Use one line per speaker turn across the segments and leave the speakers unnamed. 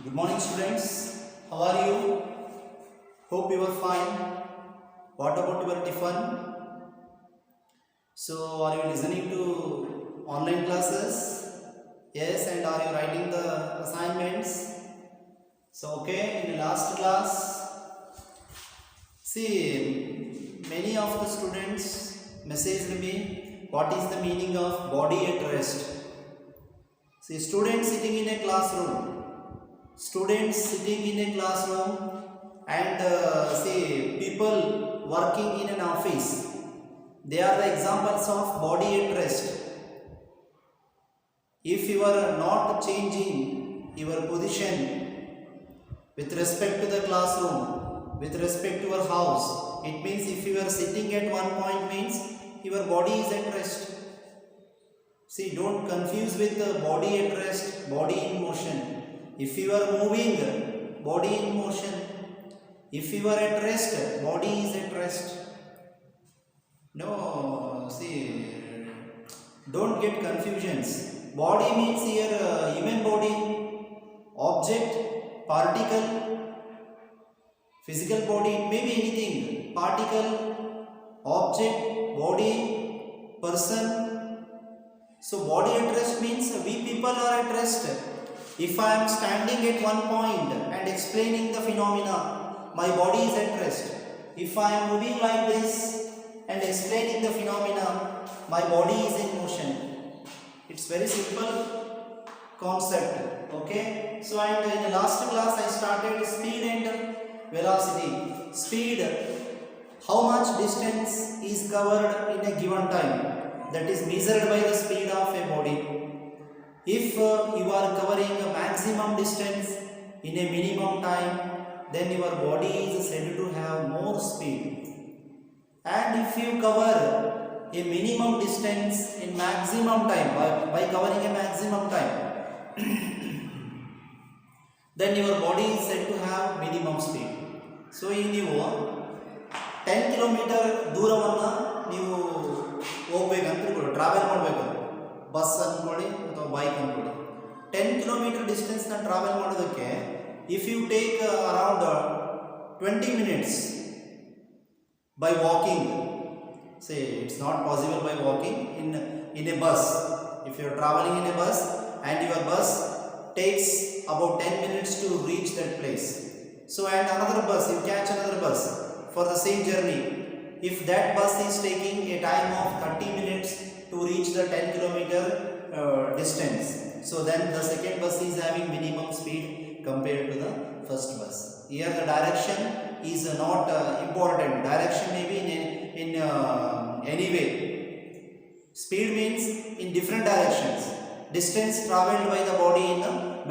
Good morning, students. How are you? Hope you are fine. What about your tiffin? So, are you listening to online classes? Yes, and are you writing the assignments? So, okay, in the last class, see, many of the students messaged me what is the meaning of body at rest. See, students sitting in a classroom. Students sitting in a classroom and say people working in an office, they are the examples of body at rest. If you are not changing your position with respect to the classroom, with respect to your house, it means if you are sitting at one point means your body is at rest. See, don't confuse with the body at rest, body in motion. If you are moving, body in motion. If you are at rest, body is at rest. No, see, don't get confusions. Body means here human body, object, particle, physical body, it may be anything. Particle, object, body, person. So body at rest means we people are at rest. If I am standing at one point and explaining the phenomena, my body is at rest. If I am moving like this and explaining the phenomena, my body is in motion. It's very simple concept. Okay. So and in the last class I started speed and velocity. Speed, how much distance is covered in a given time, that is measured by the speed of a body. If you are covering a maximum distance in a minimum time, then your body is said to have more speed. And if you cover a minimum distance in maximum time, by covering a maximum time, then your body is said to have minimum speed. So, ನೀವು 10 kilometre ದೂರವನ್ನು ನೀವು ಹೋಗ್ಬೇಕಂತ ತಿಳ್ಕೊಳ್ಳಿ, travel ಮಾಡಬೇಕು, bus ಅಂದ್ಕೊಳ್ಳಿ ಅಥವಾ bike ಅಂದ್ಕೊಳ್ಳಿ. 10 kilometre ಡಿಸ್ಟೆನ್ಸ್ನ ಟ್ರಾವೆಲ್ ಮಾಡೋದಕ್ಕೆ if you take around 20 minutes by walking, say it's not possible by walking in a bus. If you are traveling in a bus and your bus takes about 10 minutes to reach that place, so and another bus, you catch another bus for the same journey. If that bus is taking a time of 30 minutes to reach the 10 kilometer distance, so then the second bus is having minimum speed compared to the first bus. Here the direction is not important. Direction may be in any way. Speed means in different directions. Distance traveled by the body in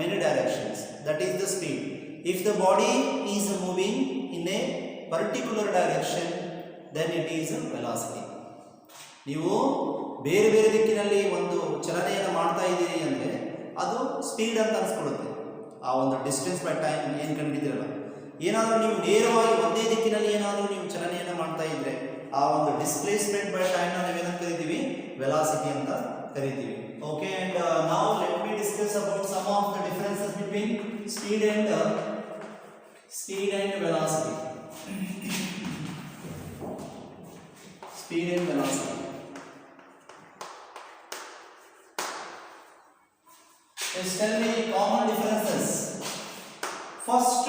many directions. That is the speed. If the body is moving in a particular direction, then it is velocity. ನೀವು ಬೇರೆ ಬೇರೆ ದಿಕ್ಕಿನಲ್ಲಿ ಒಂದು ಚಲನೆಯನ್ನು ಮಾಡ್ತಾ ಇದ್ದೀರಿ ಅಂದರೆ ಅದು ಸ್ಪೀಡ್ ಅಂತ ಅನಿಸ್ಕೊಳ್ಳುತ್ತೆ. ಆ ಒಂದು ಡಿಸ್ಟೆನ್ಸ್ ಬೈ ಟೈಮ್ ಏನು ಕಂಡಿದ್ದೀರಲ್ಲ, ಏನಾದರೂ ನೀವು ನೇರವಾಗಿ ಒಂದೇ ದಿಕ್ಕಿನಲ್ಲಿ ಏನಾದರೂ ನೀವು ಚಲನೆಯನ್ನು ಮಾಡ್ತಾ ಇದ್ದರೆ ಆ ಒಂದು ಡಿಸ್ಪ್ಲೇಸ್ಮೆಂಟ್ ಬೈ ಟೈಮ್ನ ನಾವೇನಂತ ಕರಿತೀವಿ, ವೆಲಾಸಿಟಿ ಅಂತ ಕರಿತೀವಿ. ಓಕೆ, ಅಂಡ್ ನಾವು let me discuss about some of the differences between speed and velocity. Speed and velocity. Let's tell me common differences. First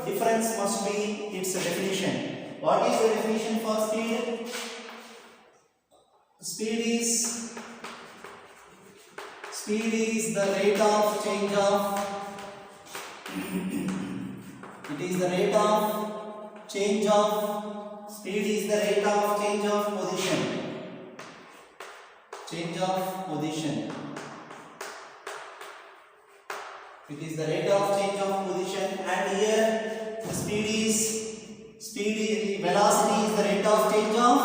difference must be its definition. What is the definition for speed? Speed is the rate of change of it is the rate of change of speed is the rate of change of position. Change of position. It is the rate of change of position, and here velocity is the rate of change of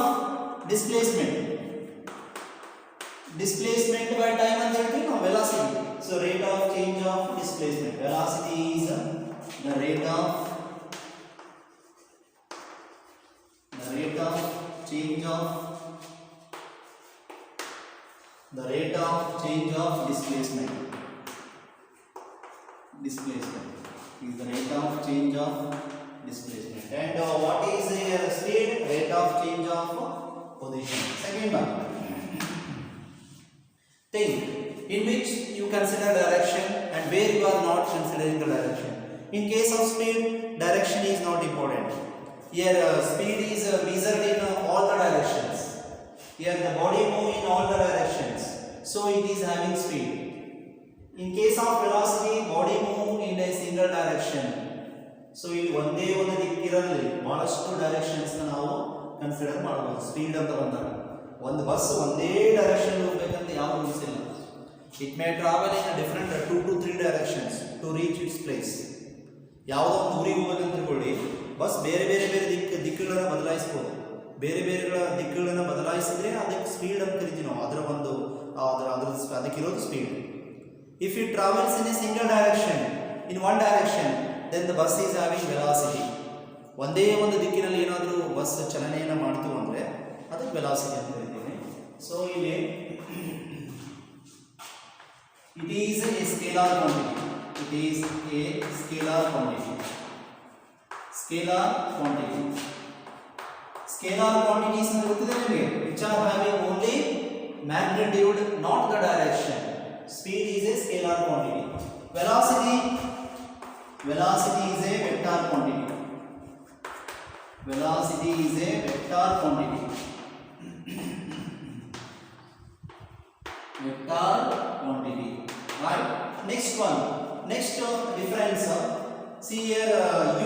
displacement. Displacement by time and velocity. So rate of change of displacement. Velocity is the rate of change of displacement. is the rate of change of displacement. And what is the speed? Rate of change of position. Second one. Think in which you consider direction and where you are not considering the direction. In case of speed, direction is not important. Here speed is measured in all the directions. Here the body move in all the directions, so it is having speed. In case of velocity, body move in a single direction. So ಇಲ್ಲಿ ಒಂದೇ ಒಂದು ದಿಕ್ಕಿನಲ್ಲಿ ಬಹಳಷ್ಟು directions ನಾವು consider ಮಾಡಬಹುದು. Speed ಅಂತ ಬಂದಾಗ ಒಂದು ಬಸ್ ಒಂದೇ ಡೈರೆಕ್ಷನ್ ಹೋಗಬೇಕಂತ ಯಾವ ರೂಲ್ಸ್ ಇಲ್ಲ. It may travel in different 2 to 3 directions to reach its place. ಯಾವುದೋ ಒಂದು ಊರಿಗೆ ಹೋಗಬೇಕಂತ ತಿಳ್ಕೊಳ್ಳಿ, ಬಸ್ ಬೇರೆ ಬೇರೆ ಬೇರೆ ದಿಕ್ಕುಗಳನ್ನು ಬದಲಾಯಿಸಬಹುದು. ಬೇರೆ ಬೇರೆ ದಿಕ್ಕುಗಳನ್ನು ಬದಲಾಯಿಸಿದ್ರೆ ಅದಕ್ಕೆ ಸ್ಪೀಡ್ ಅಂತ ಕರಿತೀವಿ ನಾವು. ಅದಕ್ಕಿರೋದು speed. If it travels in a single direction, in one direction, then the bus is having velocity. ಒಂದೇ ಒಂದು ದಿಕ್ಕಿನಲ್ಲಿ ಏನಾದರೂ ಬಸ್ ಚಲನೆಯನ್ನು ಮಾಡ್ತೀವಿ ಅಂದರೆ ಅದಕ್ಕೆ ವೆಲಾಸಿಟಿ ಅಂತ ಕರಿತೀವಿ. ಸೊ ಇಲ್ಲಿ it is a scalar quantity. It is a scalar quantity. Scalar quantity. Scalar quantities ಅಂತ ಗೊತ್ತಿದೆ ನಿಮಗೆ, which are having only magnitude, not the direction. Speed is a scalar quantity. Velocity is a vector quantity. Velocity is a vector quantity. Vector quantity. Right? Next one. Next difference. See here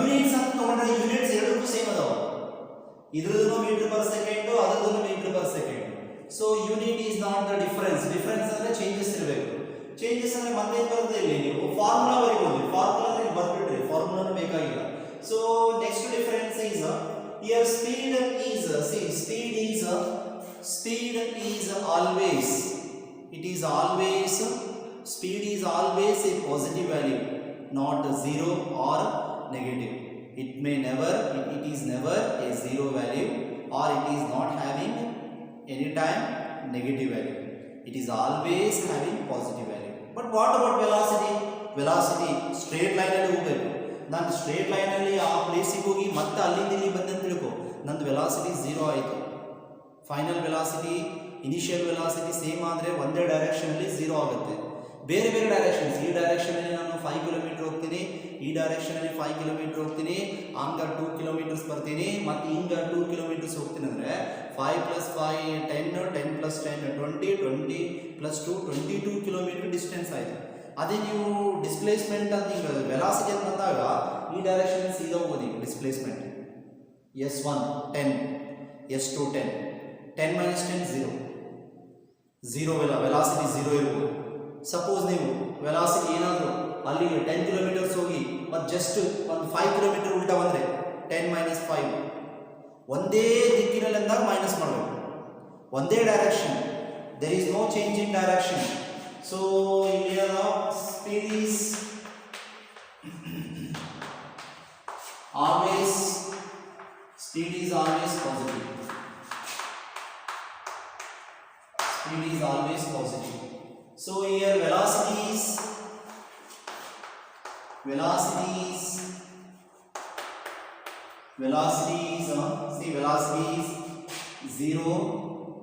units ಅಂತ ತಗೊಂಡ್ರೆ units ಎರಡಕ್ಕೂ same ಅದಾವ. ಇದ್ರದ್ದು metre per second, ಅದರದ್ದು metre per second. So unit is not the difference. Difference ಅಂದ್ರೆ changes ಇರಬೇಕು. Changes ಅಂದ್ರೆ ಮತ್ತೆ ಬರುತ್ತೆ ಇಲ್ಲಿ ನೀವು ಫಾರ್ಮುಲಾ ಬರೀಬಹುದು. ಫಾರ್ಮುಲಾ ಬರ್ಬಿಟ್ರಿ, ಫಾರ್ಮುಲಾನು ಬೇಕಾಗಿಲ್ಲ. So next difference is here speed is always, it is always, speed is always a positive value, not a zero or negative. It is never a zero value, or it is not having anytime negative value. It is always having positive value. But what about velocity? Velocity straight line ಅಲ್ಲಿ ಹೋಗಬೇಕು. ನಾನು straight line ಅಲ್ಲಿ ಆ ಪ್ಲೇಸಿಗೆ ಹೋಗಿ ಮತ್ತೆ ಅಲ್ಲಿಂದ ಇಲ್ಲಿ ಬಂದೆ ಅಂತ ತಿಳ್ಕೊ, ನಂದು ವೆಲಾಸಿಟಿ 0 ಆಯಿತು. Final velocity, initial velocity same ಆದರೆ ಒಂದೇ ಡೈರೆಕ್ಷನಲ್ಲಿ 0 ಆಗುತ್ತೆ. ಬೇರೆ ಬೇರೆ ಡೈರೆಕ್ಷನ್ಸ್, ಈ ಡೈರೆಕ್ಷನಲ್ಲಿ ನಾನು 5 ಕಿಲೋಮೀಟರ್ ಹೋಗ್ತೀನಿ, ಈ ಡೈರೆಕ್ಷನಲ್ಲಿ 5 ಕಿಲೋಮೀಟರ್ ಹೋಗ್ತೀನಿ, ಹಂಗ 2 ಕಿಲೋಮೀಟರ್ಸ್ ಬರ್ತೀನಿ, ಮತ್ತು ಹಿಂಗ 2 ಕಿಲೋಮೀಟರ್ಸ್ ಹೋಗ್ತೀನಿ ಅಂದರೆ 5 + 5 10, 10 + 10 20, 20 + 2 22 ಕಿಲೋಮೀಟರ್ ಡಿಸ್ಟೆನ್ಸ್ ಆಯಿತು. ಅದೇ ನೀವು ಡಿಸ್ಪ್ಲೇಸ್ಮೆಂಟ್ ಅಂತ ಹಿಂಗೆ ವೆಲಾಸಿಟಿ ಅಂತ ಬಂದಾಗ ಈ ಡೈರೆಕ್ಷನ್ ಸೀದಾ ಹೋಗೋದು. ಈಗ ಡಿಸ್ಪ್ಲೇಸ್ಮೆಂಟ್ S1 10, S2 10, 10 - 10 0 ವೆಲಾಸಿಟಿ 0 ಇರ್ಬೋದು. ಸಪೋಸ್ ನೀವು ವೆಲಾಸಿಟಿ ಏನಾದರೂ ಅಲ್ಲಿಗೆ 10 ಕಿಲೋಮೀಟರ್ಸ್ ಹೋಗಿ ಮತ್ತು ಜಸ್ಟ್ ಒಂದು 5 ಕಿಲೋಮೀಟರ್ ಉಲ್ಟಾ ಬಂದರೆ 10 - 5 ಒಂದೇ ದಿಕ್ಕಿನಲ್ಲಿ ಅಂದಾಗ ಮೈನಸ್ ಮಾಡಬೇಕು. ಒಂದೇ direction, there is no change in direction. So ಇಲ್ಲಿ speed is always positive. Speed is always positive. So here velocity is 0.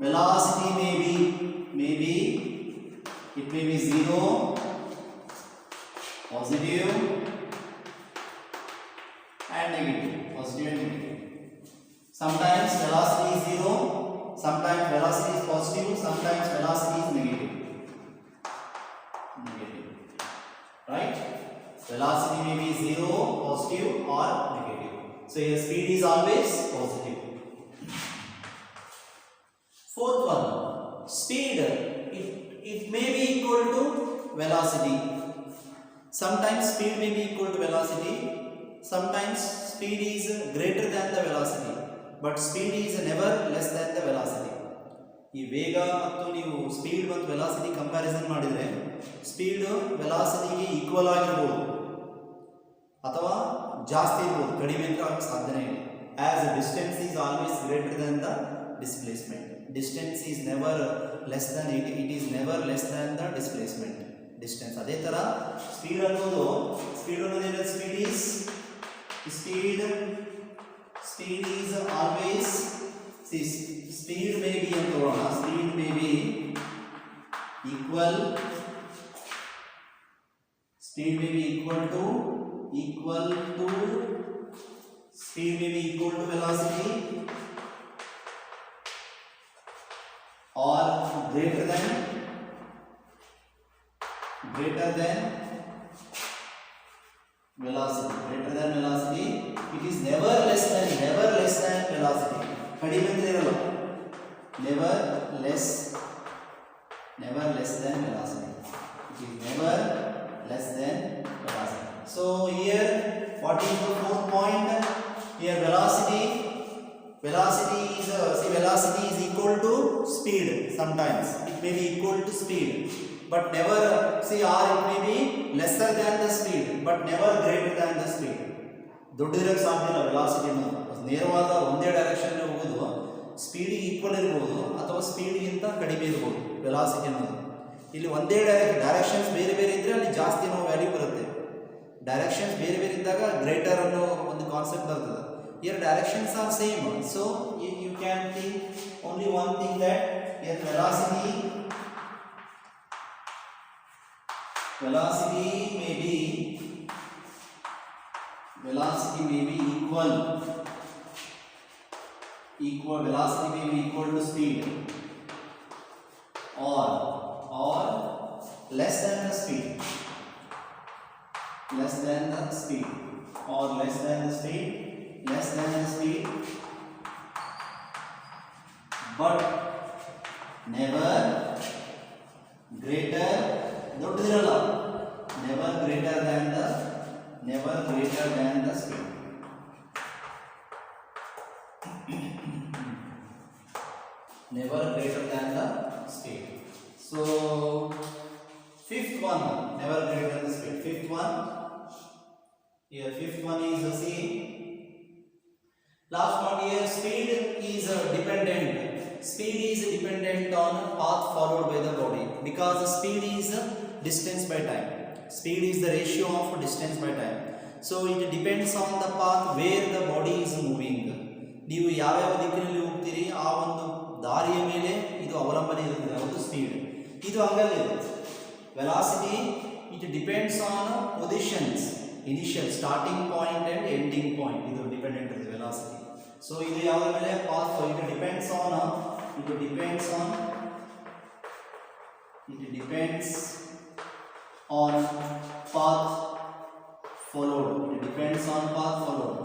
Velocity may be it may be 0, positive and negative. Positive and negative. Sometimes velocity is 0, sometimes velocity is positive, sometimes velocity is negative. Right? Velocity may be 0, positive or negative. So your speed is always positive. Fourth one, speed it may be equal to velocity. Sometimes speed may be equal to velocity, sometimes speed is greater than the velocity, but speed is never less than the velocity. ಈ ವೇಗ ಮತ್ತು ನೀವು speed ಮತ್ತು velocity comparison ಮಾಡಿದರೆ speed ವೆಲಾಸಿಟಿಗೆ equal ಆಗಿರ್ಬೋದು ಅಥವಾ ಜಾಸ್ತಿ ಇರ್ಬೋದು, ಕಡಿಮೆ ಅಂತ ಆಗಕ್ಕೆ ಸಾಧ್ಯನೇ ಇಲ್ಲ. As distance is always greater than the displacement. Distance is never less than it is never less than the displacement distance. ಅದೇ ಥರ ಸ್ಪೀಡ್ ಅನ್ನೋದು speed ಅನ್ನೋದೇನು? speed is always, see, speed may be ಅಂತ ಹೇಳೋಣ, speed may be equal speed may be equal to speed may be equal to velocity or greater than velocity. It is never less than velocity. ಕಡಿಮೆ ಅಂದ್ರೆ ಇರಲ್ಲ, never less than velocity. It is never less than velocity. So here what is the fourth point? Here velocity is equal to speed. Sometimes it may be equal to speed, but never, see, or it may be lesser than the speed but never greater than the speed. ದೊಡ್ಡದಿರಕ್ಕೆ ಸಾಧ್ಯ ಇಲ್ಲ velocity ಅನ್ನೋದು. ನೇರವಾದ ಒಂದೇ direction ಹೋಗೋದು speed equal ಇರಬಹುದು ಅಥವಾ ಸ್ಪೀಡ್ಗಿಂತ ಕಡಿಮೆ ಇರಬಹುದು ವೆಲಾಸಿಟಿ ಅನ್ನೋದು. ಇಲ್ಲಿ ಒಂದೇ ಡೈರೆಕ್ಷನ್ಸ್ ಬೇರೆ ಬೇರೆ ಇದ್ದರೆ ಅಲ್ಲಿ ಜಾಸ್ತಿ ನಾವು ವ್ಯಾಲ್ಯೂ ಬರುತ್ತೆ. ಡೈರೆಕ್ಷನ್ಸ್ ಬೇರೆ ಬೇರೆ ಇದ್ದಾಗ ಗ್ರೇಟರ್ ಅನ್ನೋ ಒಂದು ಕಾನ್ಸೆಪ್ಟ್ ಬರ್ತದೆ. here directions are same, so you can think only one thing, that here velocity may be equal to speed or less than the speed but never greater, ದೊಡ್ಡದಿರಲ್ಲ, never greater than the speed. Never greater than the speed. So fifth one, never greater than the speed. Fifth one is the same. Last one here, speed is dependent on path followed by the body, because the speed is distance by time. Speed is the ratio of distance by time. So it depends on the path where the body is moving. ನೀವು ಯಾವ್ಯಾವ ದಿಕ್ಕಿನಲ್ಲಿ ಹೋಗ್ತೀರಿ ಆ ಒಂದು ದಾರಿಯ ಮೇಲೆ ಇದು ಅವಲಂಬನೆ ಇರುತ್ತದೆ ಒಂದು ಸ್ಪೀಡ್. ಇದು ಹಂಗಲ್ಲ, velocity it depends on positions, initial starting point and ending point, ಇದು ಡಿಪೆಂಡೆಂಟ್ ಇರುತ್ತೆ ವೆಲಾಸಿಟಿ. ಸೊ ಇದು ಯಾವುದ್ರ ಮೇಲೆ? Path. it depends on path followed.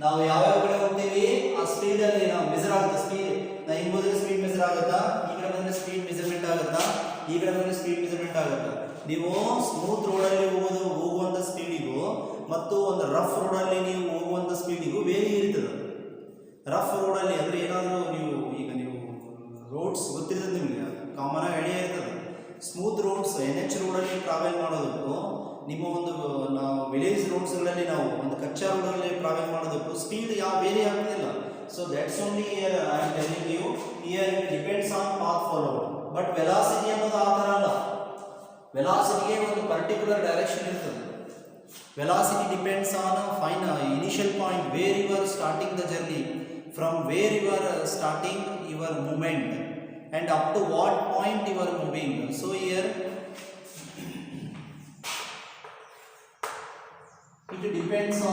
ನಾವು ಯಾವ್ಯಾವ ಕಡೆ ಹೋಗ್ತೀವಿ ಆ ಸ್ಪೀಡ್ ಅಲ್ಲಿ ನಾವು ಮೆಜರ್ ಆಗುತ್ತೆ. ಸ್ಪೀಡ್ ನಾ ಹಿಂಗ್ ಹೋದ್ರೆ ಸ್ಪೀಡ್ ಮೆಜರ್ ಆಗುತ್ತಾ, ಈ ಕಡೆ ಬಂದ್ರೆ ಸ್ಪೀಡ್ ಮೆಜರ್ಮೆಂಟ್ ಆಗುತ್ತಾ, ಈ ಕಡೆ ಬಂದ್ರೆ ಸ್ಪೀಡ್ ಮೆಜರ್ಮೆಂಟ್ ಆಗುತ್ತಾ. ನೀವು ಸ್ಮೂತ್ ರೋಡಲ್ಲಿ ಹೋಗುವಂತ ಸ್ಪೀಡಿಗೂ ಮತ್ತು ಒಂದು ರಫ್ ರೋಡಲ್ಲಿ ನೀವು ಹೋಗುವಂತ ಸ್ಪೀಡಿಗೂ ವೇರಿ ಇರ್ತದೆ. ರಫ್ ರೋಡಲ್ಲಿ ಅಂದರೆ ಏನಾದರೂ ನೀವು ರೋಡ್ಸ್ ಗೊತ್ತಿರ್ತದೆ ನಿಮಗೆ, ಕಾಮನ್ ಆಗಿ ಐಡಿಯಾ ಇರ್ತದೆ. ಸ್ಮೂತ್ ರೋಡ್ಸ್ NH ರೋಡಲ್ಲಿ ಟ್ರಾವೆಲ್ ಮಾಡೋದಕ್ಕೂ ನಿಮ್ಮ ಒಂದು ನಾವು ವಿಲೇಜ್ ರೋಡ್ಸ್ಗಳಲ್ಲಿ ನಾವು ಒಂದು ಕಚ್ಚಾ ರೋಡಲ್ಲಿ ಟ್ರಾವೆಲ್ ಮಾಡೋದಕ್ಕೂ ಸ್ಪೀಡ್ ಯಾವ ಬೇರೆ ಆಗ್ತಿಲ್ಲ. So that's only here I am telling you, here it depends on path followed. But velocity ಅನ್ನೋದು ಆ ಥರ ಅಲ್ಲ. ವೆಲಾಸಿಟಿಗೆ ಒಂದು ಪರ್ಟಿಕ್ಯುಲರ್ ಡೈರೆಕ್ಷನ್ ಇರ್ತದೆ. Velocity depends on initial point where you are starting the journey, from where you are starting your movement and up to what point you are moving. So here it depends on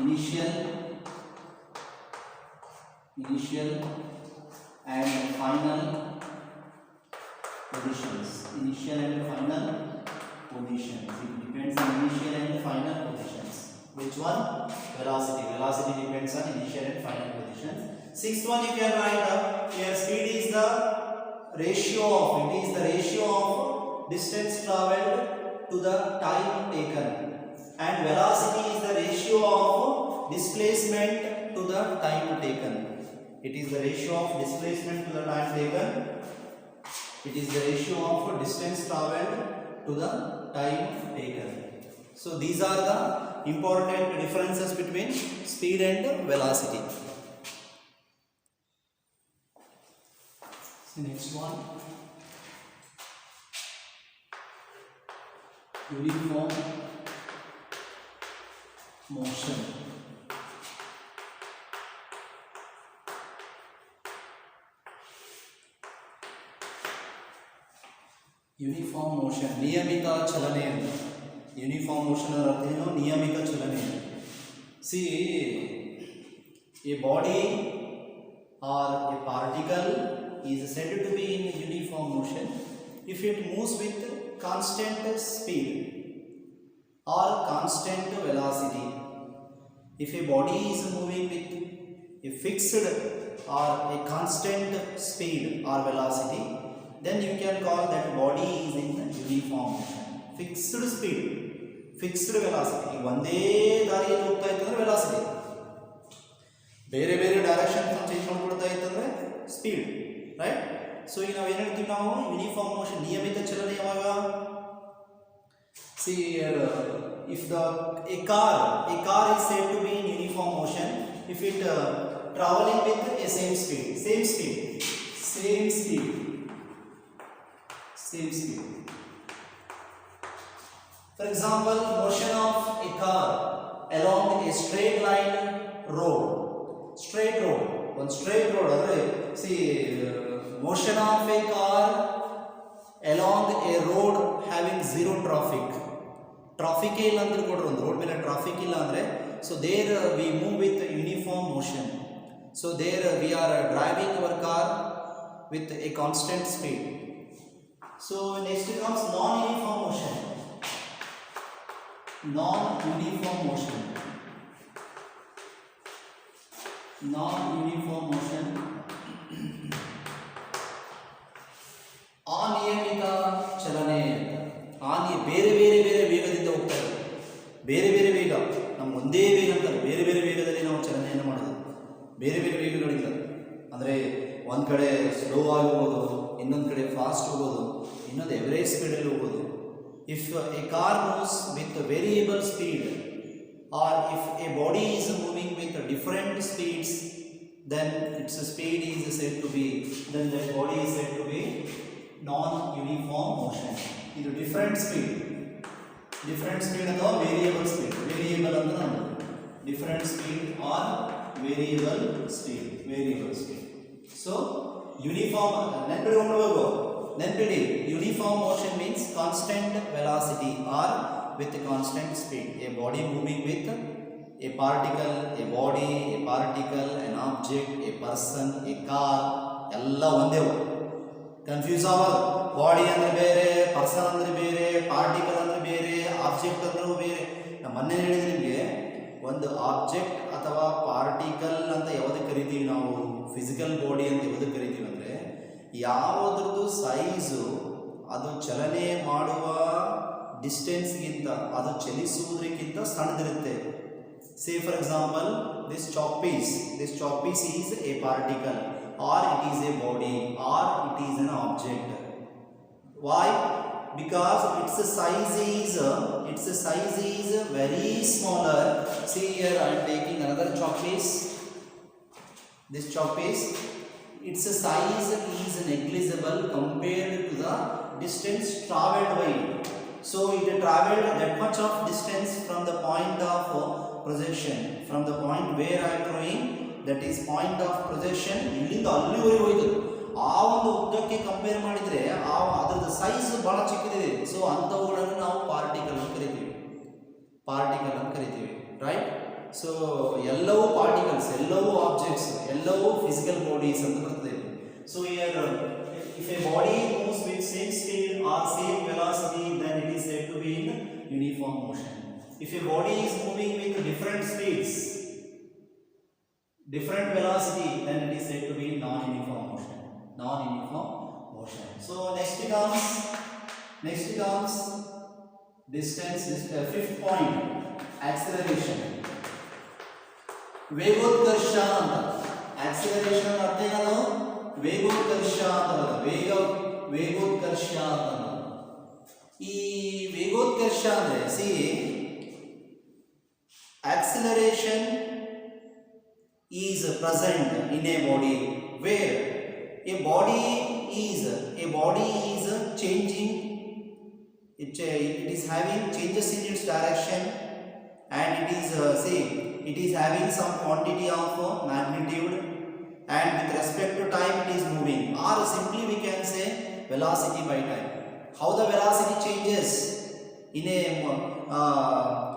initial and final positions. It depends on initial and final positions. Which one? Velocity depends on initial and final positions. Sixth one you can write up here, speed is the ratio of distance traveled to the time taken, and velocity is the ratio of displacement to the time taken. It is the ratio of displacement to the time taken. It is the ratio of distance traveled to the time taken. So these are the important differences between speed and velocity. So next one. uniform motion. Uniform motion ನಿಯಮಿತ ಚಲನೆ ಅಂತ. Uniform motion ಅದರ ಅರ್ಥ ಏನು? ನಿಯಮಿತ ಚಲನೆ. See a body or a particle is said to be in uniform motion if it moves with constant speed or constant velocity. If a body is moving with a fixed or a constant speed or velocity, then you can call that body is in uniform motion. Fixed speed, fixed velocity. ಒಂದೇ ದಾರಿಯಲ್ಲಿ ಹೋಗ್ತಾ ಇತ್ತಂದ್ರೆ velocity, ಬೇರೆ ಬೇರೆ direction change ಮಾಡ್ಕೊಳ್ತಾ ಇತ್ತಂದ್ರೆ speed, right? So ಈಗ ನಾವು ಏನು ಹೇಳ್ತೀವಿ? ನಾವು ಯೂನಿಫಾರ್ಮ್ ಮೋಷನ್, ನಿಯಮಿತ ಚಲನೆ ಯಾವಾಗ? C if a car is said to be in uniform motion if it traveling with a same speed. For example, motion of a car along a straight line road, one straight road. See, motion of a car along a road having zero traffic ಇಲ್ಲ ಅಂದ್ರೆ ಕೊಡ್ರಿ, ಒಂದು road ಮೇಲೆ traffic ಇಲ್ಲ ಅಂದ್ರೆ, so there we move with uniform motion. So there we are driving our car with a constant speed. So next comes non uniform motion. ಅನಿಯಮಿತ ಚಲನೆ. ಬೇರೆ ಬೇರೆ ವೇಗದಿಂದ ಹೋಗ್ತಾ ಇರೋದು, ಬೇರೆ ಬೇರೆ ವೇಗ, ನಮ್ಮ ಒಂದೇ ವೇಗ ಅಂತ ಬೇರೆ ಬೇರೆ ವೇಗದಲ್ಲಿ ನಾವು ಚಲನೆಯನ್ನು ಮಾಡೋದು, ಬೇರೆ ಬೇರೆ ವೇಗಗಳಿಂದ. ಅಂದರೆ ಒಂದು ಕಡೆ ಸ್ಲೋ ಆಗಿ ಹೋಗೋದು, ಇನ್ನೊಂದು ಕಡೆ ಫಾಸ್ಟ್ ಹೋಗೋದು, ಇನ್ನೊಂದು ಎವರೇಜ್ ಸ್ಪೀಡಲ್ಲಿ ಹೋಗೋದು. If a car moves with variable speed or if a body is moving with different speeds, then its speed is said to be, then that body is said to be non-uniform motion. ಇದು different speed ಅಥವಾ variable speed. Variable ಅಂತ ನಾವು different speed or variable speed. So uniform ನೆನ್ಪಿಡಿ, uniform motion means constant velocity or with constant speed. A body moving with a particle, a body, a particle, an object, a person, a car, ಎಲ್ಲ ಒಂದೇ. Confuse ಆಗೋದು. Body ಅಂದರೆ ಬೇರೆ, person ಅಂದರೆ ಬೇರೆ, particle ಅಂದರೆ ಬೇರೆ, ಆಬ್ಜೆಕ್ಟ್ ಅಂದ್ರೂ ಬೇರೆ. ನಾನು ಮೊನ್ನೆ ಹೇಳಿದ್ರೆ ನಿಮಗೆ, ಒಂದು ಆಬ್ಜೆಕ್ಟ್ ಅಥವಾ ಪಾರ್ಟಿಕಲ್ ಅಂತ ಯಾವುದಕ್ಕೆ ಕರಿತೀವಿ ನಾವು, ಫಿಸಿಕಲ್ ಬಾಡಿ ಅಂತ ಯಾವುದಕ್ಕೆ ಕರಿತೀವಿ ಅಂದರೆ, ಯಾವುದ್ರದ್ದು ಸೈಜು ಅದು ಚಲನೆ ಮಾಡುವ ಡಿಸ್ಟೆನ್ಸ್ಗಿಂತ, ಅದು ಚಲಿಸುವುದಕ್ಕಿಂತ ಸಣ್ಣದಿರುತ್ತೆ. Say for example, this chalk piece is a particle, or it is a body, or it is an object. Why? Because its size is very smaller. See here, I am taking another chalk piece. This chalk piece, its size is negligible compared to the distance travelled by it. So it travelled that much of distance from the point of projection, from the point where I am drawing, that is point of projection, ಇಲ್ಲಿಂದ ಅಲ್ಲಿವರೆಗೆ ಹೋಯ್ತು. ಆ ಒಂದು ಉದ್ದಕ್ಕೆ compare ಮಾಡಿದರೆ ಅದರದ size ಬಹಳ ಚಿಕ್ಕದಿದೆ. So ಅಂಥವುಗಳನ್ನು ನಾವು ಪಾರ್ಟಿಕಲ್ ಅಂತ ಕರಿತೀವಿ, ರೈಟ್? ಸೊ ಎಲ್ಲವೂ ಪಾರ್ಟಿಕಲ್ಸ್, ಎಲ್ಲವೂ ಆಬ್ಜೆಕ್ಟ್ಸ್, ಎಲ್ಲವೂ ಫಿಸಿಕಲ್ ಬಾಡೀಸ್ ಅಂತ ಬರ್ತದೆ. So here if a body moves with same speed or same velocity, then it is said to be in uniform motion. If a body is moving with different speeds, different velocity, then it is said to be non-uniform motion. So next comes distance. Fifth point, acceleration. ವೇಗೋತ್ಕರ್ಷ ಅಂತ. Acceleration ಅರ್ಥ ಏನದು? ವೇಗೋತ್ಕರ್ಷ ಅಂತ. ವೇಗೋತ್ಕರ್ಷ ಅಂತ. ಈ ವೇಗೋತ್ಕರ್ಷ ಅಂದ್ರೆ, C, acceleration is present in a body where a body is changing it is having changes in its direction, and it is it is having some quantity of magnitude, and with respect to time it is moving, or simply we can say velocity by time. How the velocity changes in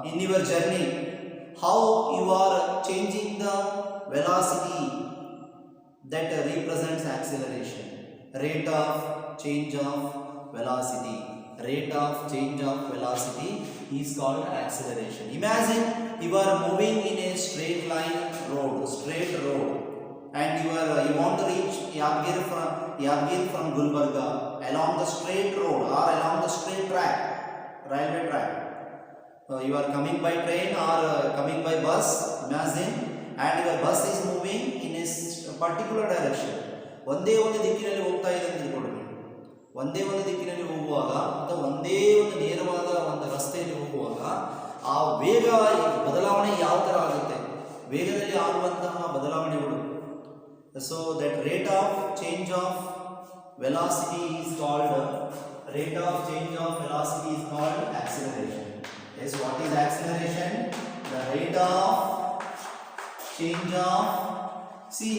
in your journey, how you are changing the velocity, that represents acceleration. Rate of change of velocity, rate of change of velocity is called acceleration. Imagine you are moving in a straight road, and you want to reach Yadgir from Gulbarga along the straight road or along the straight track, railway track. You are coming by train or coming by bus, imagine, and your bus is moving in a particular direction. ಒಂದೇ ಒಂದು ದಿಕ್ಕಿನಲ್ಲಿ ಹೋಗ್ತಾ ಇದೆ ಅಂತ ತಿಳ್ಕೊಳ್ಳಿ. ಒಂದೇ ಒಂದು ದಿಕ್ಕಿನಲ್ಲಿ ಹೋಗುವಾಗ ಅಥವಾ ಒಂದೇ ಒಂದು ನೇರವಾದ ಒಂದು ರಸ್ತೆಯಲ್ಲಿ ಹೋಗುವಾಗ ಆ ವೇಗ ಬದಲಾವಣೆ ಯಾವ ಥರ ಆಗುತ್ತೆ, ವೇಗದಲ್ಲಿ ಆಗುವಂತಹ ಬದಲಾವಣೆಗಳು. So that rate of change of velocity is called acceleration. Yes, what is acceleration? The rate of change of, see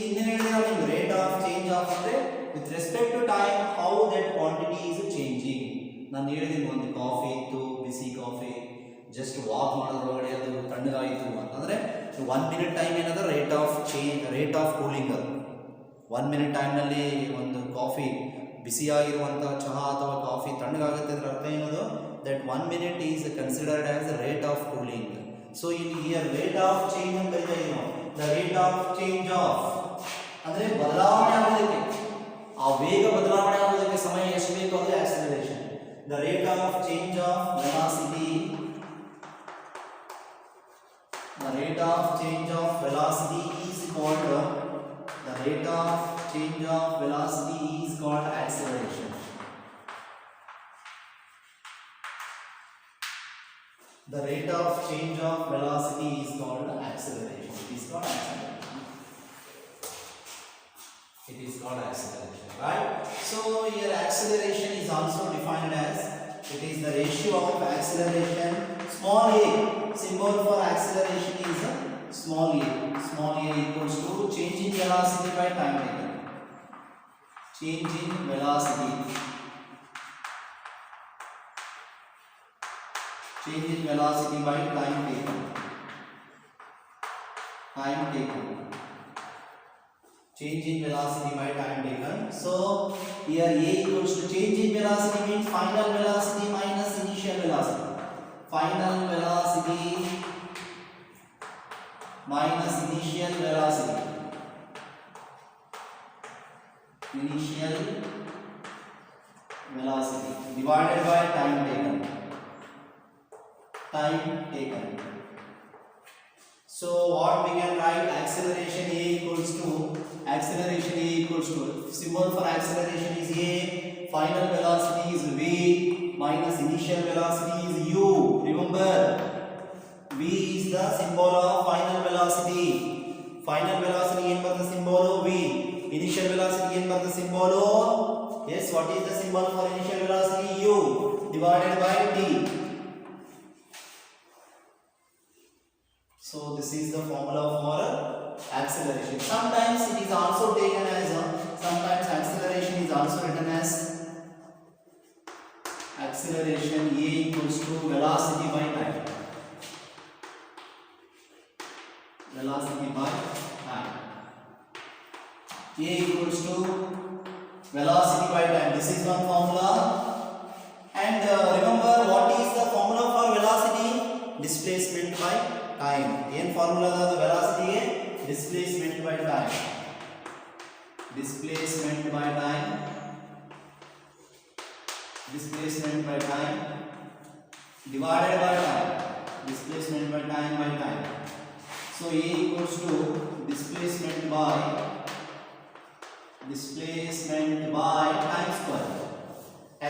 rate of change of with respect to time, how that quantity is changing. ನಾನು ಹೇಳಿದ್ದೀನಿ ಒಂದು coffee ಇತ್ತು, ಬಿಸಿ coffee, just walk ಮಾಡೋದ್ರೊಳಗಡೆ ಅದು ತಣ್ಣಗಾಯಿತು ಅಂತಂದರೆ 1 minute time ಏನದ rate of cooling. ಅದು 1 minute ಟೈಮ್ನಲ್ಲಿ ಒಂದು ಕಾಫಿ ಬಿಸಿಯಾಗಿರುವಂಥ ಚಹಾ ಅಥವಾ ಕಾಫಿ ತಣ್ಣಗಾಗುತ್ತೆ ಅದರ ಅರ್ಥ ಏನದು, that 1 minute is considered as the rate of cooling. So in here rate of change ಅಂತ ಕರೀತೀವಿ ನಾವು. The rate of change of ಅಂದರೆ ಬದಲಾವಣೆ ಆಗೋದಕ್ಕೆ, ಆ ವೇಗ ಬದಲಾವಣೆ ಆಗೋದಕ್ಕೆ ಸಮಯ ಎಷ್ಟು ಬೇಕು ಅದು acceleration. The rate of change of velocity, the rate of change of velocity is called acceleration. The rate of change of velocity is called acceleration. It is called acceleration, right? So here acceleration is also defined as, it is the ratio of acceleration, small a, symbol for acceleration is small a equals to change in velocity by time taken. Change in velocity by time taken. Change in velocity by time taken. So here a equals to change in velocity means final velocity minus initial velocity. Final velocity minus initial velocity. Initial velocity divided by time taken. So what we can write, acceleration A equals to symbol for acceleration is A, final velocity is V, minus initial velocity is U. Remember, V is the symbol of final velocity. Final velocity ಏನು ಬರ್ತದೆ symbol V. Initial velocity ಏನು ಬರ್ತದೆ symbol, yes, what is the symbol for initial velocity? U divided by T. So this is the formula for acceleration. Sometimes it is also taken as sometimes acceleration is also written as acceleration A equals to velocity by time. A equals to velocity by time. This is one formula. And remember, what is the formula for velocity? Displacement by time. ಏನು formula ಅದು ವೆಲಾಸಿಟಿಗೆ? Displacement by time. Displacement by time divided by time. Displacement by time. So A equals to displacement by time square.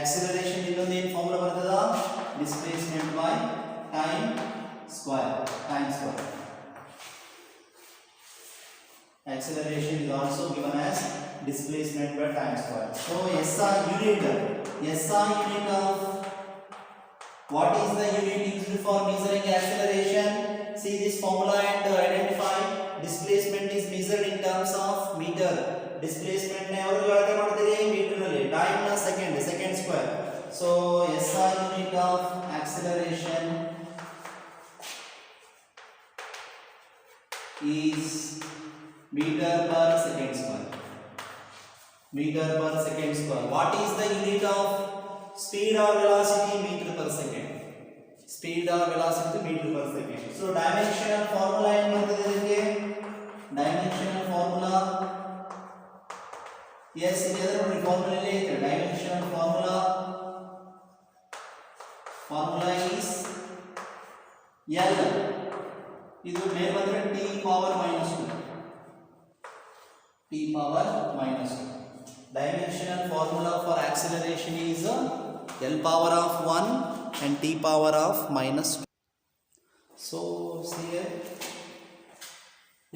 Acceleration ಇನ್ನೊಂದು ಏನು formula ಬರ್ತದ? Displacement by time square. Acceleration is also given as displacement by time square. So SI unit of What is the unit used for measuring acceleration? See this formula and identify. Displacement is measured in terms of meter. Displacement ne avaru alate ಮಾಡ್ತೀರಿ meter ನಲ್ಲಿ. Time na second square. So SI unit of acceleration is meter per second square. Meter per second square. What is the unit of speed or velocity? Meter per second. Speed or velocity meter per second. So dimensional formula ಏನು ಬರ್ತದೆ ಇದಕ್ಕೆ? Dimensional formula, yes, ಇದರ ನೋಡಿ formula ಇಲ್ಲಿ ಐತೆ. Dimensional formula is L. ಇದು ಮೇಲೆ ಬಂದ್ರೆ t power -2. t power -2. Dimensional formula for acceleration is L power of 1 and t power of -2. So see here,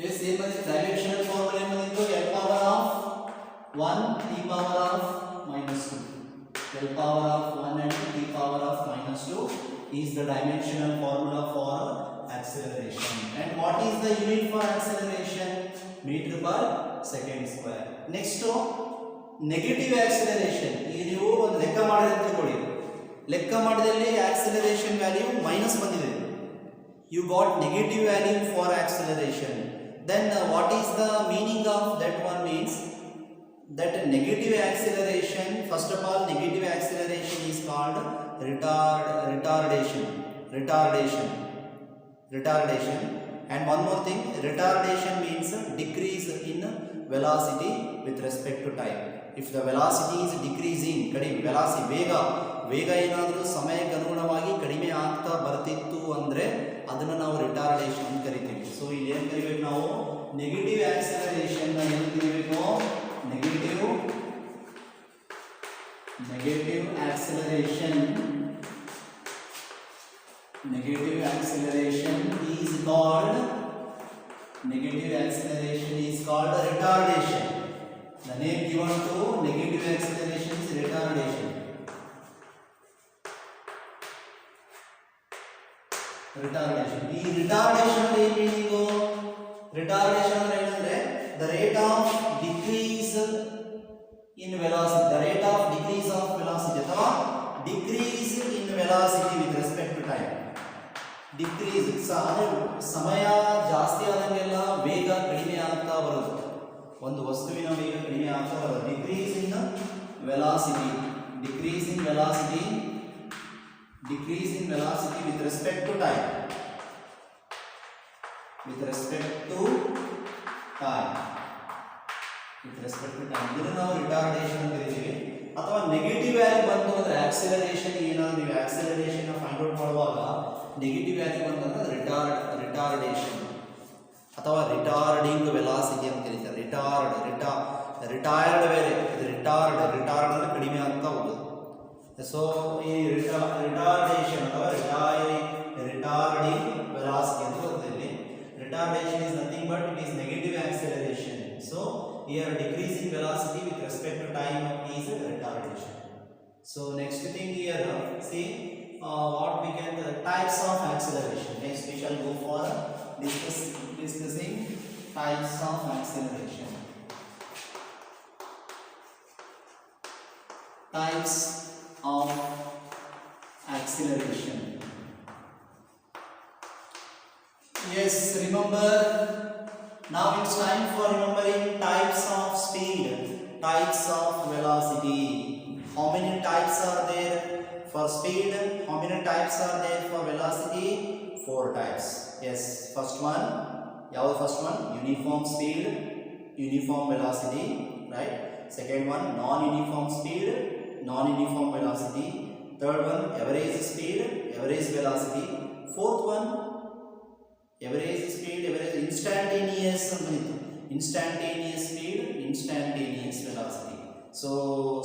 yes, same as dimensional formula is L power of 1 t power of -2. L power of 1 and t power of -2 is the dimensional formula for acceleration. And what is the unit for acceleration? Meter per second square. Next, negative acceleration. ಈಗ ನೀವು ಒಂದು ಲೆಕ್ಕ ಮಾಡಿದ್ರೆ ತಿಳ್ಕೊಳ್ಳಿ. ಲೆಕ್ಕ ಮಾಡಿದಲ್ಲಿ acceleration value minus ಬಂದಿದೆ. You got negative value for acceleration. Then what is the meaning of that one? Means that negative acceleration, first of all, negative acceleration is called retardation. And one more thing, retardation means decrease in velocity with respect to time. If the velocity is decreasing, ಕಡಿಮೆ velocity ವೇಗ ಏನಾದರೂ ಸಮಯಕ್ಕೆ ಅನುಗುಣವಾಗಿ ಕಡಿಮೆ ಆಗ್ತಾ ಬರ್ತಿತ್ತು ಅಂದರೆ ಅದನ್ನು ನಾವು ರಿಟಾರ್ಡೇಷನ್ ಅಂತ ಕರಿತೀವಿ. ಸೊ ಇಲ್ಲಿ ಏನು ಕರಿಬೇಕು ನಾವು? ನೆಗೆಟಿವ್ ಆಕ್ಸಲರೇಷನ್ ಏನು ಕರಿಬೇಕು? Negative acceleration is called retardation. The name given to negative acceleration is retardation. ಈ ರಿಟಾರ್ಡೇಷನ್ ಅಂದ್ರೆ ಏನು ಮೀನಿಂಗು? ರಿಟಾರ್ಡೇಷನ್ ಅಂದ್ರೆ ಏನಂದ್ರೆ the rate of decrease in velocity, the rate of decrease of velocity ಅಥವಾ decrease in velocity with respect to time. Decrease ಸಮಯ ಜಾಸ್ತಿ ಆದಂಗೆಲ್ಲ ವೇಗ ಕಡಿಮೆ ಆಗ್ತಾ ಬರೋದು. ಒಂದು ವಸ್ತುವಿನ ವೇಗ ಕಡಿಮೆ ಆಗ್ತಾ ಬರೋದು. Decrease in velocity with respect to time. ಇದನ್ನು ನಾವು ರಿಟಾರ್ಡೇಷನ್ ಅಂತ ಕರಿತೀವಿ. ಅಥವಾ ನೆಗೆಟಿವ್ ವ್ಯಾಲ್ಯೂ ಬಂತು ಅಂದ್ರೆ ಆಕ್ಸೆಲರೇಷನ್, ಏನಾದ್ರು ನೀವು ಆಕ್ಸೆಲರೇಷನ್ ಫೈಂಡ್ ಔಟ್ ಮಾಡುವಾಗ ನೆಗೆಟಿವ್ ವ್ಯಾಲ್ಯೂ ಬಂತಂದ್ರೆ ರಿಟಾರ್ಡೇಷನ್ ಅಥವಾ ರಿಟಾರ್ಡಿಂಗ್ ವೆಲಾಸಿಟಿ ಅಂತ ಕರೀತಾರೆ. ರಿಟೈರ್ಡ್ ಬೇರೆ, ಇದು ರಿಟಾರ್ಡ್ ಅಂದ್ರೆ ಕಡಿಮೆ ಆಗ್ತಾ ಹೋಗೋದು. ಸೊ ಈ ರಿಟಾರ್ಡೇಷನ್ ಅಥವಾ ರಿಟಾರ್ಡಿಂಗ್ ವೆಲಾಸಿಟಿ ಅಂತ ಬರುತ್ತೆ. ಇಲ್ಲಿ retardation is nothing but it is negative acceleration. So here decreasing velocity with respect to time is retardation. So next thing here, see what we can types of acceleration. Next we shall go for discussing types of acceleration. Types of acceleration. Yes, remember, now it's time for remembering types of speed, types of velocity. How many types are there for speed? How many types are there for velocity? 4 types. Yes, first one, uniform speed, uniform velocity, right? Second one, non-uniform speed, non-uniform velocity. Third one, average speed, average velocity. Fourth one, average speed, average instantaneous speed, instantaneous velocity. So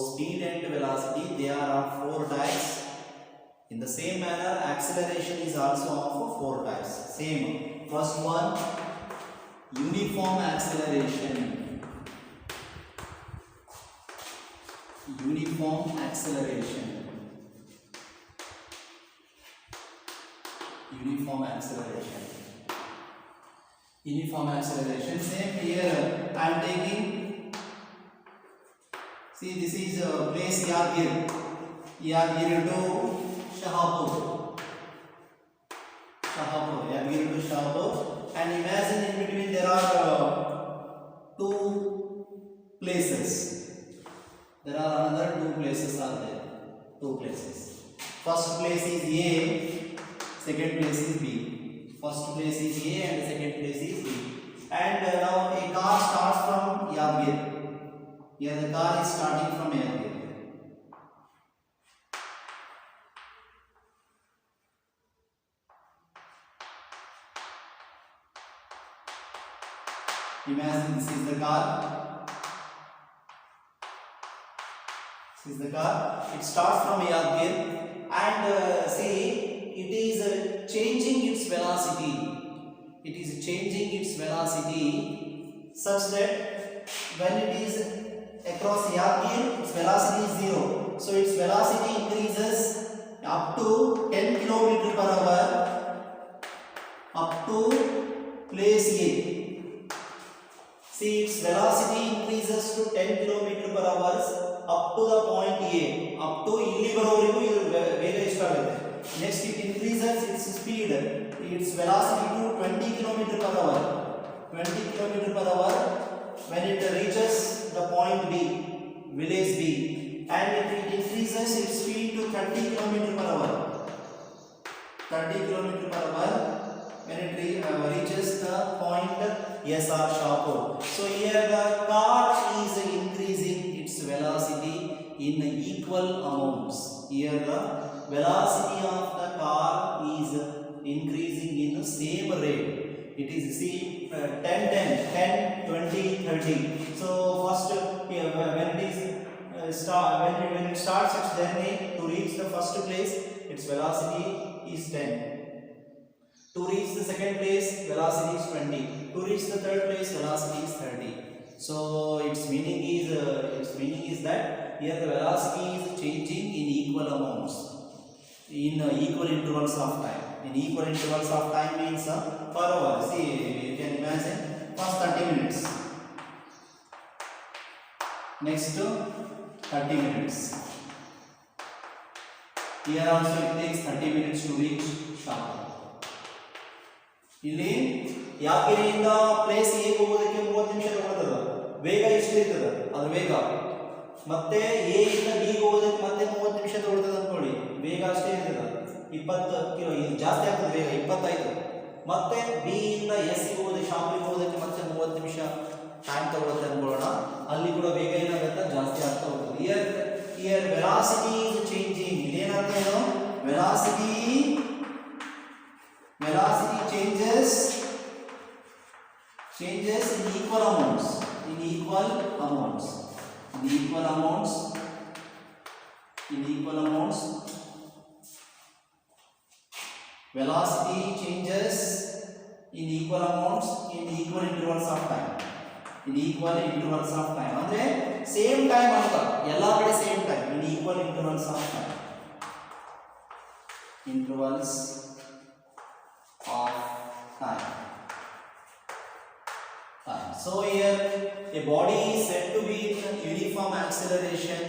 speed and velocity, they are of 4 types. In the same manner, acceleration is also of 4 types. Same. First one, uniform acceleration. uniform acceleration. Uniform acceleration. Same here. I am taking. See, this is place Yadgir. Yadgir to Shahapur. Yadgir to Shahapur. And imagine in between there are two places. There are another two places are there. Two places. First place is A, second place is B. First place is A and second place is B. And now a car starts from Yadgir. Here the car is starting from Yadgir. Imagine this is the car. This is the car. It starts from Yadgir and see it is changing its velocity. It is changing its velocity such that when it is across Yadgir, its velocity is 0. So its velocity increases up to 10 km per hour up to place A. See, its velocity increases to 10 km per hour up to the point A. Up to ಇಲ್ಲಿ ಬರೋವರೆಗೂ ಇದು ವೇಗ ಎಷ್ಟಾಗುತ್ತೆ. Next it increases its speed, its velocity to 20 km per hour. 20 km per hour when it reaches the point B, village B, and it increases its speed to 30 km per hour. 30 km per hour when it reaches the point SR Shahapur. So here the car is increasing its velocity in equal amounts. Here the velocity of the car is increasing in the same rate. It is see 10, 20, 30. So first when it is when it starts its journey to reach the first place, its velocity is 10. To reach the second place, velocity is 20. To reach the third place, velocity is 30. So its meaning is that here the velocity is changing in equal amounts, in equal intervals of time. In equal intervals of time means per hour. See, you can imagine first 30 minutes. Next 30 minutes. Here also it takes 30 minutes to reach Shahapur. ಇಲ್ಲಿ ಯಾದಗಿರಿಯಿಂದ place A ಹೋಗೋದಕ್ಕೆ 30 ನಿಮಿಷ ತಗೊಳ್ತದ. ವೇಗ ಎಷ್ಟು ಇರ್ತದ ಅದರ ವೇಗ. ಮತ್ತೆ A ಇಂದ ಬಿ ಹೋಗೋದಕ್ಕೆ ಮತ್ತೆ 30 ನಿಮಿಷ ತಗೊಳ್ತದ ಅನ್ಕೊಳ್ಳಿ. ವೇಗ ಅಷ್ಟೇ ಇರ್ತದ 20 ಕಿಲೋ, ಇದು ಜಾಸ್ತಿ ಆಗ್ತದೆ ವೇಗ 25. ಮತ್ತೆ ಬಿ ಇಂದ ಎಸ್ ಹೋಗೋದಕ್ಕೆ ಶಾಪಿಗೆ ಹೋಗೋದಕ್ಕೆ ಮತ್ತೆ 30 ನಿಮಿಷ ಟೈಮ್ ತಗೊಳುತ್ತೆ ಅನ್ಕೊಳ್ಳೋಣ. ಅಲ್ಲಿ ಕೂಡ ವೇಗ ಏನಾಗುತ್ತೆ ಜಾಸ್ತಿ ಆಗ್ತಾ ಹೋಗ್ತದೆ. Here velocity is changing. ಇದೇನಂತ ಏನು velocity changes in equal amounts. Velocity changes in equal amounts in equal intervals of time. ಅಂದ್ರೆ ಸೇಮ್ ಟೈಮ್ ಅಂತ ಎಲ್ಲಾ ಕಡೆ same time in equal intervals of time. So here a body is said to be in uniform acceleration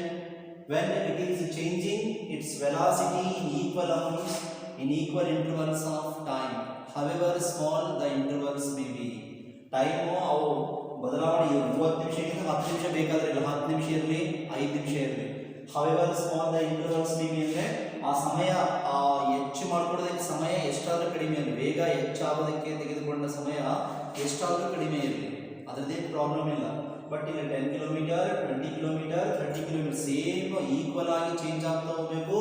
when it is changing its velocity in equal amounts in equal intervals of time, however small the intervals may be. Time ಅವು ಬದಲಾವಣೆ 30 ನಿಮಿಷಕ್ಕಿಂತ 10 ನಿಮಿಷ ಬೇಕಾದ್ರೆ ಇಲ್ಲ, 10 ನಿಮಿಷ ಇರಲಿ 5 ನಿಮಿಷ ಇರಲಿ. however small the intervals may be ಅಂದ್ರೆ ಆ ಸಮಯ ಹೆಚ್ಚು ಮಾಡ್ಕೊಳ್ಳೋದಕ್ಕೆ ಸಮಯ ಎಷ್ಟಾದರೂ ಕಡಿಮೆ ಇರಲಿ, ವೇಗ ಹೆಚ್ಚಾಗೋದಕ್ಕೆ ತೆಗೆದುಕೊಂಡ ಸಮಯ ಎಷ್ಟಾದರೂ ಕಡಿಮೆ ಇರಲಿ, ಅದರದ್ದೇನು ಪ್ರಾಬ್ಲಮ್ ಇಲ್ಲ. ಬಟ್ ಇಲ್ಲಿ 10 kilometre 20 kilometre 30 kilometre same equal ಆಗಿ ಚೇಂಜ್ ಆಗ್ತಾ ಹೋಗಬೇಕು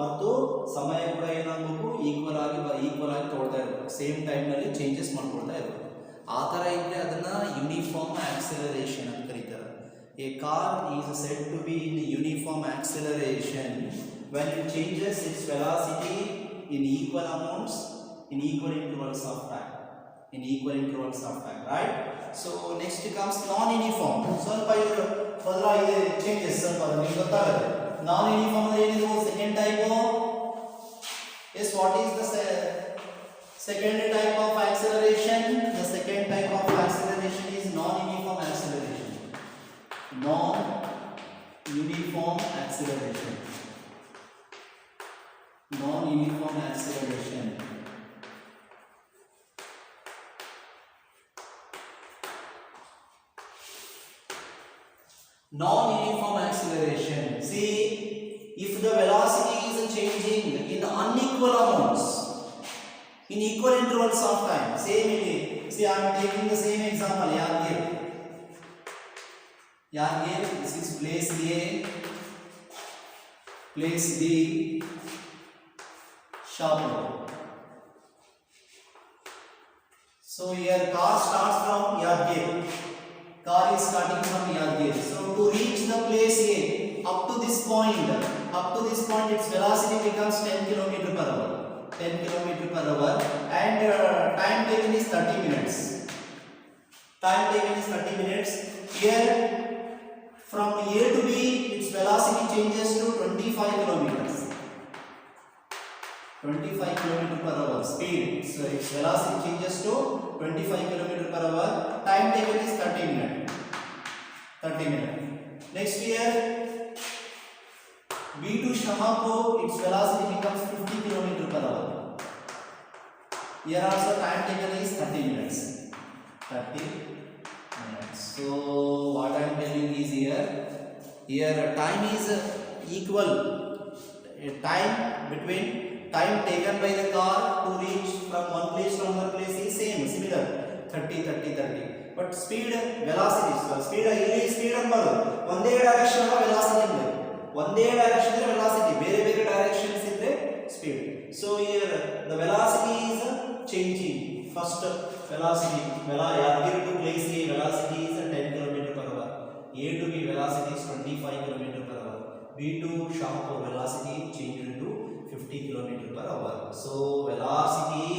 ಮತ್ತು ಸಮಯ ಕೂಡ ಏನಾಗಬೇಕು ಈಕ್ವಲ್ ಆಗಿ ತಗೊಳ್ತಾ ಇರಬೇಕು, ಸೇಮ್ ಟೈಮ್ನಲ್ಲಿ ಚೇಂಜಸ್ ಮಾಡ್ಕೊಳ್ತಾ ಇರಬೇಕು. ಆ ಥರ ಇದ್ದರೆ ಅದನ್ನು ಯೂನಿಫಾರ್ಮ್ ಆಕ್ಸಲರೇಷನ್ ಅಂತ ಕರೀತಾರೆ. A car is said to be in uniform acceleration when it changes its velocity in equal amounts in equal intervals of time. Right? So next comes non-uniform. ಸ್ವಲ್ಪ ಇದು ಬದಲಾಗಿದೆ, changes ಸ್ವಲ್ಪ ನಿಮಗೆ ಗೊತ್ತಾಗುತ್ತೆ. Non-uniform ಅಂದ್ರೆ ಏನಿದು? Second type. Yes, what is the Second type of acceleration, the second type of acceleration is non-uniform acceleration. Non-uniform acceleration. Non-uniform acceleration. Non-uniform acceleration. See, if the velocity is changing in unequal amounts, in equal intervals of time, same it is. See, I am taking the same example. Here, this is place A, place B, Shahpur. So here car starts from Yadgir. Car is starting from Yadgir. So to reach the place A, up to this point, its velocity becomes 10 km per hour. 10 km per hour, and time taken is 30 minutes. Time taken is 30 minutes. Here, from A to B, its velocity changes to 25 kilometers. 25 km per hour speed. So its velocity changes to 25 km per hour. Time taken is 30 minutes. 30 minutes. Next year, B to Shahpur, its velocity becomes 50 km per hour. Here also time taken is 30 minutes. 30 minutes. So what I am telling is here time is equal. Time between time taken by the car to reach from one place to another place is similar. 30. But speed, velocity, so speed ಇಲ್ಲಿ speed ಅನ್ನೋದು ಒಂದೇ direction velocity ಇದೆ. ಒಂದೇ direction velocity, ಬೇರೆ directions ಇದ್ರೆ speed. So here the velocity is changing. First velocity, Yadgir to place A, velocity is 10 km per hour. A to B, velocity is 25 km per hour. B to Shahpur, velocity changed to 50 km per hour. So velocity,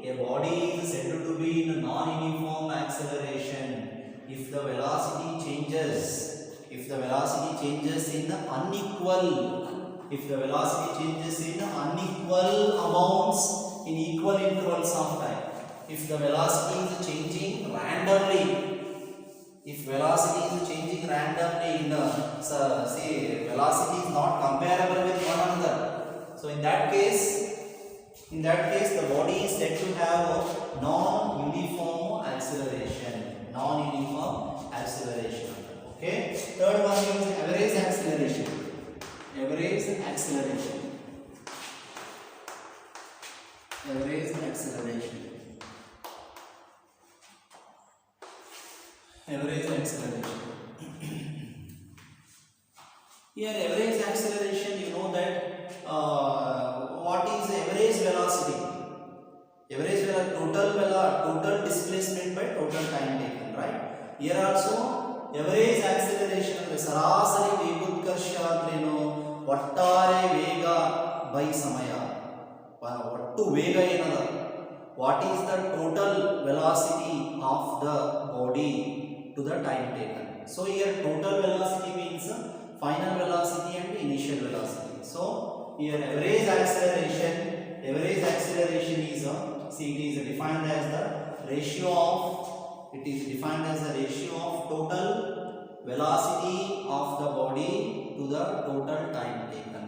a body is said to be in non-uniform acceleration. If the velocity changes in unequal amounts in equal intervals of time, if the velocity is changing randomly, in the say velocity is not comparable with one another, so in that case the body is said to have non-uniform acceleration. Okay, third one is average acceleration. Average acceleration. Here average acceleration, you know that what is average velocity? Total displacement by total time taken, right? Here also average acceleration ಅಂದ್ರೆ ಸರಾಸರಿ ವೇಗೋತ್ಕರ್ಷ ಅಂದ್ರೇನು? ಒಟ್ಟಾರೆ ವೇಗ by ಸಮಯ. ಒಟ್ಟು ವೇಗ ಏನದ? What is the total velocity of the body to the time taken? So here total velocity means final velocity and initial velocity. So here average acceleration is see, it is defined as the ratio of total velocity of the body to the total time taken.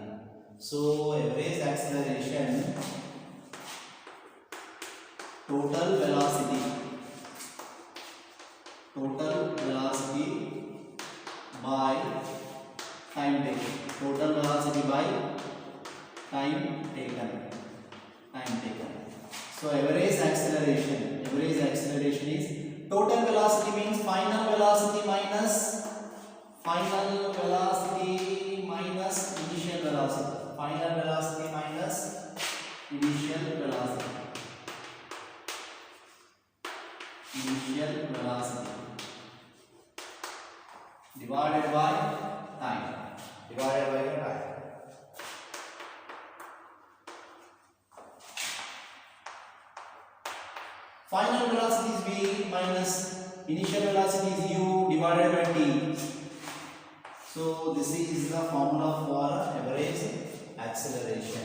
So average acceleration, total velocity by time taken. So average acceleration is total velocity means final velocity minus initial velocity. Divided by time. Final velocity is v minus initial velocity is u divided by t. So this is the formula for average acceleration.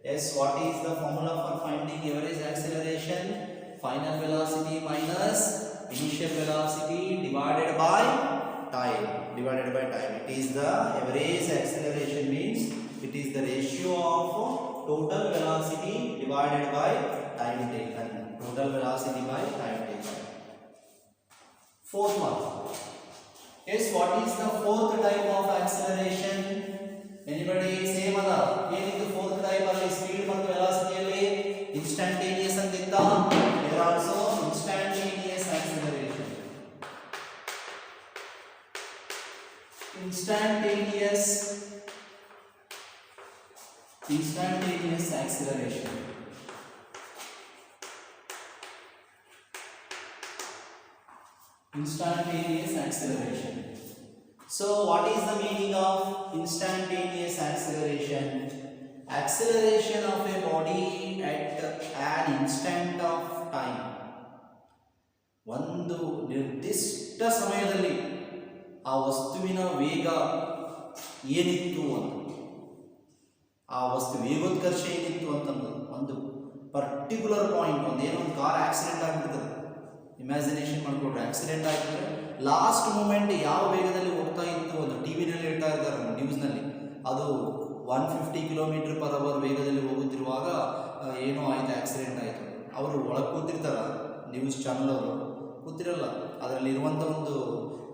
Yes, what is the formula for finding average acceleration? Final velocity minus initial velocity divided by time. Divided by time. It is the average acceleration means it is the ratio of total velocity divided by time taken. Total velocity by time taken. Fourth one. Yes, what is the fourth type of acceleration? Anybody same ada? ಏನಿದು fourth type ಅಲ್ಲಿ speed ಮತ್ತು velocity ಅಲ್ಲಿ instantaneous ಅಂತಿದ್ದ. There also instantaneous acceleration. Instantaneous acceleration. Instantaneous acceleration. So what is the meaning of instantaneous acceleration? Acceleration of a body at an instant of time. ಒಂದು ನಿರ್ದಿಷ್ಟ ಸಮಯದಲ್ಲಿ ಆ ವಸ್ತುವಿನ ವೇಗ ಏನಿತ್ತು ಅಂತ, ಆ ವಸ್ತು ವೇಗೋತ್ಕರ್ಷ ಏನಿತ್ತು ಅಂತಂದು ಒಂದು ಪರ್ಟಿಕ್ಯುಲರ್ ಪಾಯಿಂಟ್, ಒಂದೇನೋ ಒಂದು ಕಾರ್ ಆಕ್ಸಿಡೆಂಟ್ ಆಗಿಬಿಡ್ತದೆ, ಇಮ್ಯಾಜಿನೇಷನ್ ಮಾಡಿಕೊಡ್ರೆ ಆಕ್ಸಿಡೆಂಟ್ ಆಗಿದ್ರೆ ಲಾಸ್ಟ್ ಮೂಮೆಂಟ್ ಯಾವ ವೇಗದಲ್ಲಿ ಹೋಗ್ತಾ ಇತ್ತು ಅಂತ ಟಿ ವಿನಲ್ಲಿ ಹೇಳ್ತಾ ಇದ್ದಾರೆ ನ್ಯೂಸ್ನಲ್ಲಿ. ಅದು 150 km/h ವೇಗದಲ್ಲಿ ಹೋಗುತ್ತಿರುವಾಗ ಏನೋ ಆಯಿತು, ಆಕ್ಸಿಡೆಂಟ್ ಆಯಿತು. ಅವರು ಒಳಗೆ ಕೂತಿರ್ತಾರ, ನ್ಯೂಸ್ ಚಾನಲ್ ಅವರು ಕೂತಿರಲ್ಲ, ಅದರಲ್ಲಿರುವಂಥ ಒಂದು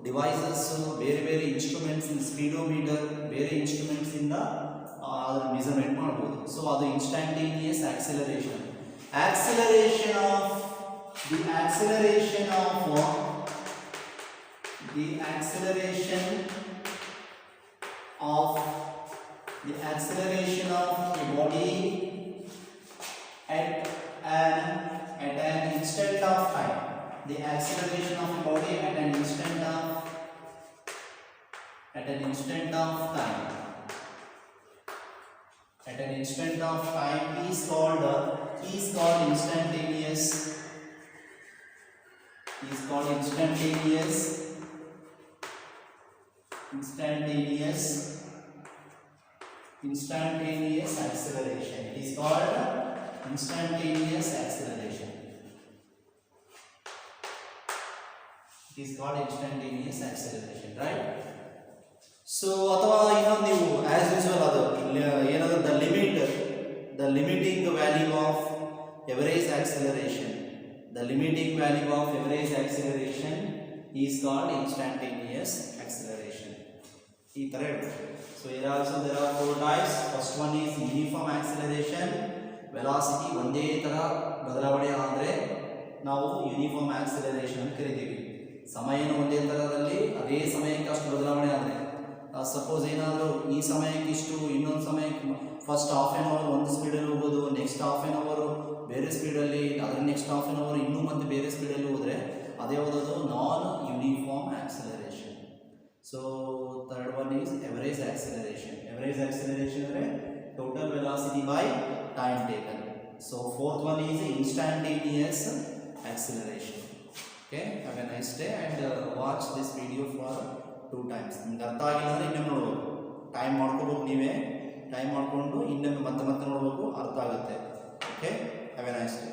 ಡಿವೈಸಸ್ಸು, ಬೇರೆ ಬೇರೆ ಇನ್ಸ್ಟ್ರೂಮೆಂಟ್ಸ್, ಸ್ಪೀಡೋಮೀಟರ್, ಬೇರೆ ಇನ್ಸ್ಟ್ರೂಮೆಂಟ್ಸಿಂದ ಅದನ್ನು ಮೆಜರ್ಮೆಂಟ್ ಮಾಡ್ಬೋದು. ಸೊ ಅದು instantaneous acceleration. acceleration of the acceleration of the acceleration of a body at an instant of time. The acceleration of a body at an instant of time. At an instant of time is called instantaneous. Is called instantaneous acceleration. It is called instantaneous acceleration. It is called instantaneous acceleration, right? So ಅಥವಾ ಇನ್ನೊಂದು ನೀವು as usual ಅದು ಏನಾದರೂ the limiting value of average acceleration. The limiting value of average acceleration is called instantaneous acceleration. ಈ ಥರ ಹೇಳ್ತಾರೆ. So here also there are 4 types. First one is uniform acceleration. Velocity ಒಂದೇ ಥರ ಬದಲಾವಣೆ ಆದರೆ ನಾವು ಯೂನಿಫಾರ್ಮ್ ಆಕ್ಸಿಲರೇಷನ್ ಅಂತ ಕರಿತೀವಿ. ಸಮಯನ ಒಂದೇ ಥರದಲ್ಲಿ ಅದೇ ಸಮಯಕ್ಕೆ ಅಷ್ಟು ಬದಲಾವಣೆ ಆದರೆ, ಸಪೋಸ್ ಏನಾದರೂ ಈ ಸಮಯಕ್ಕೆ ಇಷ್ಟು, ಇನ್ನೊಂದು ಸಮಯಕ್ಕೆ ಫಸ್ಟ್ ಹಾಫ್ ಆನ್ ಅವರ್ ಒಂದು ಸ್ಪೀಡಲ್ಲಿ ಹೋಗೋದು, ನೆಕ್ಸ್ಟ್ ಹಾಫ್ ಆನ್ ಅವರು ಬೇರೆ ಸ್ಪೀಡಲ್ಲಿ, ಅದರ ನೆಕ್ಸ್ಟ್ ಹಾಫ್ ಆನ್ ಅವರ್ ಇನ್ನೂ ಮತ್ತೆ ಬೇರೆ ಸ್ಪೀಡಲ್ಲಿ ಹೋದರೆ ಅದೇ ಓದೋದು non uniform acceleration. So third one is average acceleration. Average acceleration ಅಂದರೆ total velocity by time taken. So fourth one is instantaneous acceleration. Okay, have a nice day and watch this video for 2 times. ನಿಮ್ಗೆ ಅರ್ಥ ಆಗಿಲ್ಲ ಅಂದರೆ ಇನ್ನೊಮ್ಮೆ ನೋಡ್ಬೇಕು, time ಮಾಡ್ಕೋಬೇಕು, ನೀವೇ time ಮಾಡಿಕೊಂಡು ಇನ್ನೊಮ್ಮೆ ಮತ್ತೆ ನೋಡಬೇಕು, ಅರ್ಥ ಆಗುತ್ತೆ. Okay, have a nice day.